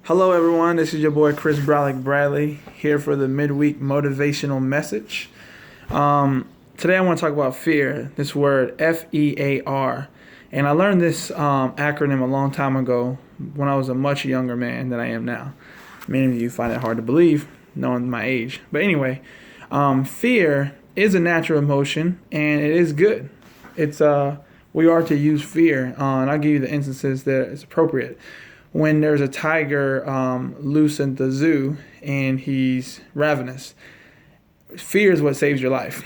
Hello, everyone. This is your boy Chris Bradley here for the Midweek Motivational Message. Today, I want to talk about fear, this word FEAR. And I learned this acronym a long time ago when I was a much younger man than I am now. Many of you find it hard to believe, knowing my age. But anyway, fear is a natural emotion, and it is good. We are to use fear, and I'll give you the instances that it's appropriate. When there's a tiger loose in the zoo and he's ravenous, fear is what saves your life.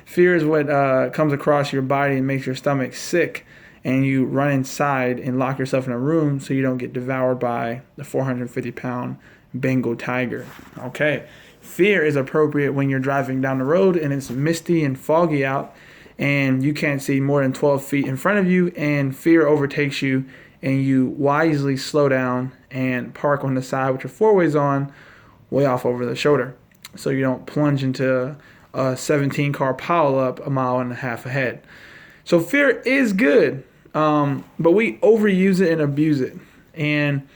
Fear is what comes across your body and makes your stomach sick, and you run inside and lock yourself in a room so you don't get devoured by the 450-pound Bengal tiger. Okay. Fear is appropriate when you're driving down the road and it's misty and foggy out and you can't see more than 12 feet in front of you, and fear overtakes you and you wisely slow down and park on the side with your four-ways on, way off over the shoulder, so you don't plunge into a 17-car pileup a mile and a half ahead. So fear is good, but we overuse it and abuse it. And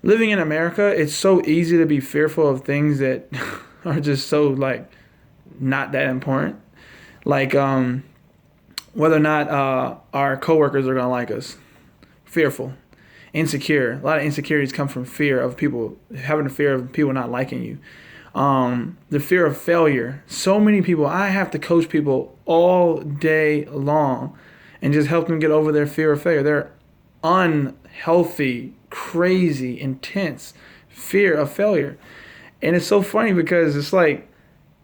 living in America, it's so easy to be fearful of things that are just so, not that important. Whether or not our coworkers are going to like us. Fearful, insecure. A lot of insecurities come from fear of people, having a fear of people not liking you. The fear of failure. So many people, I have to coach people all day long and just help them get over their fear of failure. Their unhealthy, crazy, intense fear of failure. And it's so funny because it's like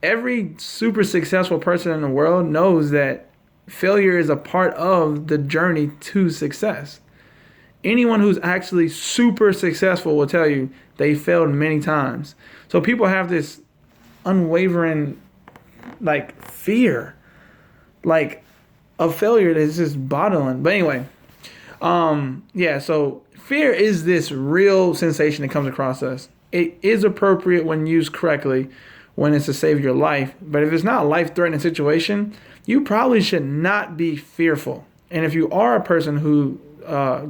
every super successful person in the world knows that failure is a part of the journey to success. Anyone who's actually super successful will tell you they failed many times. So people have this unwavering, fear, of failure that's just bottling. But anyway, so fear is this real sensation that comes across us. It is appropriate when used correctly, when it's to save your life. But if it's not a life-threatening situation, you probably should not be fearful. And if you are a person who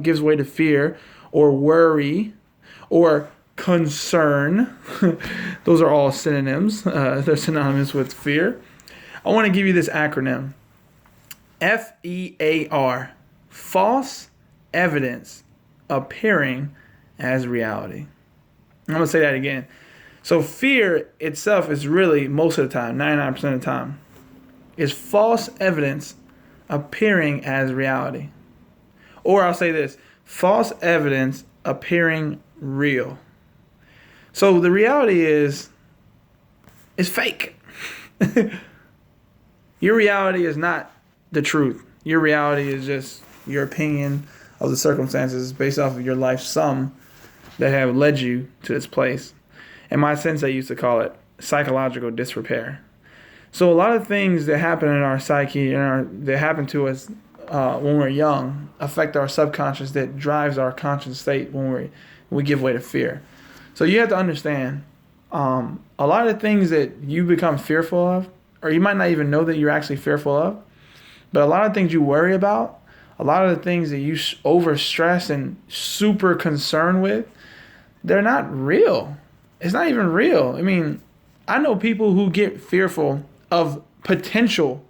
gives way to fear or worry or concern, those are all synonyms. They're synonymous with fear. I want to give you this acronym. FEAR. False evidence appearing as reality. I'm going to say that again. So fear itself is really, most of the time, 99% of the time, is false evidence appearing as reality. Or I'll say this, false evidence appearing real. So the reality is, it's fake. Your reality is not the truth. Your reality is just your opinion of the circumstances based off of your life sum that have led you to this place. In my sense, I used to call it psychological disrepair. So a lot of things that happen in our psyche and that happen to us when we're young affect our subconscious, that drives our conscious state when we give way to fear. So you have to understand a lot of things that you become fearful of, or you might not even know that you're actually fearful of, but a lot of things you worry about, a lot of the things that you overstress and super concerned with, they're not real. It's not even real. I mean, I know people who get fearful of potential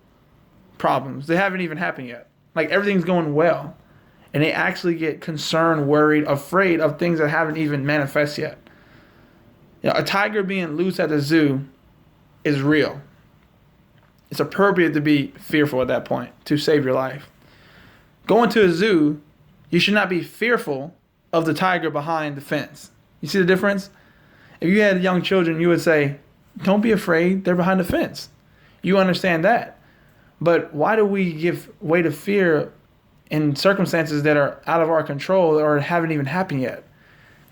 problems that haven't even happened yet. Like everything's going well. And they actually get concerned, worried, afraid of things that haven't even manifest yet. A tiger being loose at the zoo is real. It's appropriate to be fearful at that point to save your life. Going to a zoo, you should not be fearful of the tiger behind the fence. You see the difference? If you had young children, you would say, don't be afraid, they're behind the fence. You understand that. But why do we give way to fear in circumstances that are out of our control or haven't even happened yet?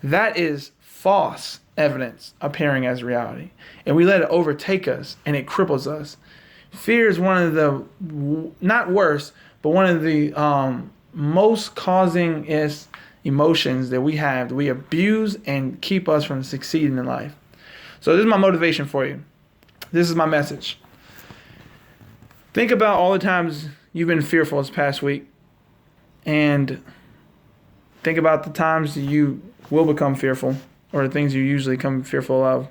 That is false evidence appearing as reality. And we let it overtake us and it cripples us. Fear is one of the, not worst, but one of the most causing emotions that we have, that we abuse and keep us from succeeding in life. So this is my motivation for you. This is my message. Think about all the times you've been fearful this past week, and think about the times you will become fearful, or the things you usually come fearful of.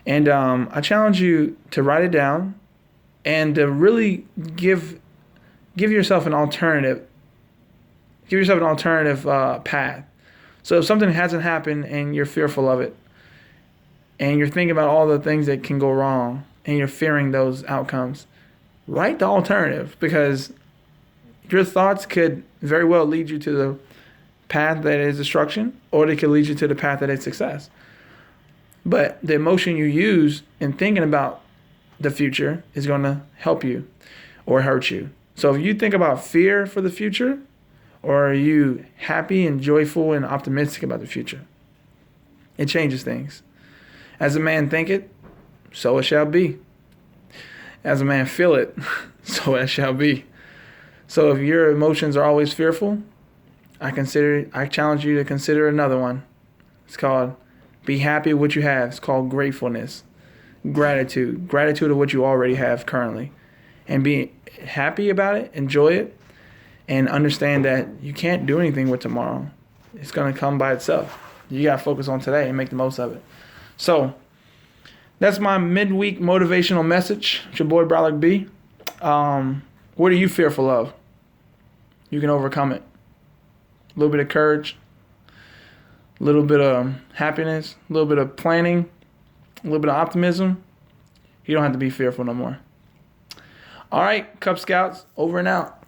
And I challenge you to write it down and to really give yourself an alternative. Give yourself an alternative path. So if something hasn't happened and you're fearful of it, and you're thinking about all the things that can go wrong, and you're fearing those outcomes, write the alternative, because your thoughts could very well lead you to the path that is destruction, or they could lead you to the path that is success. But the emotion you use in thinking about the future is going to help you or hurt you. So if you think about fear for the future, or are you happy and joyful and optimistic about the future, it changes things. As a man thinketh, so it shall be. As a man feel it, so it shall be. So if your emotions are always fearful, I challenge you to consider another one. It's called be happy with what you have. It's called gratefulness. Gratitude of what you already have currently. And be happy about it, enjoy it, and understand that you can't do anything with tomorrow. It's going to come by itself. You got to focus on today and make the most of it. So that's my midweek motivational message. It's your boy, Brolic B. What are you fearful of? You can overcome it. A little bit of courage, a little bit of happiness, a little bit of planning, a little bit of optimism. You don't have to be fearful no more. All right, Cub Scouts, over and out.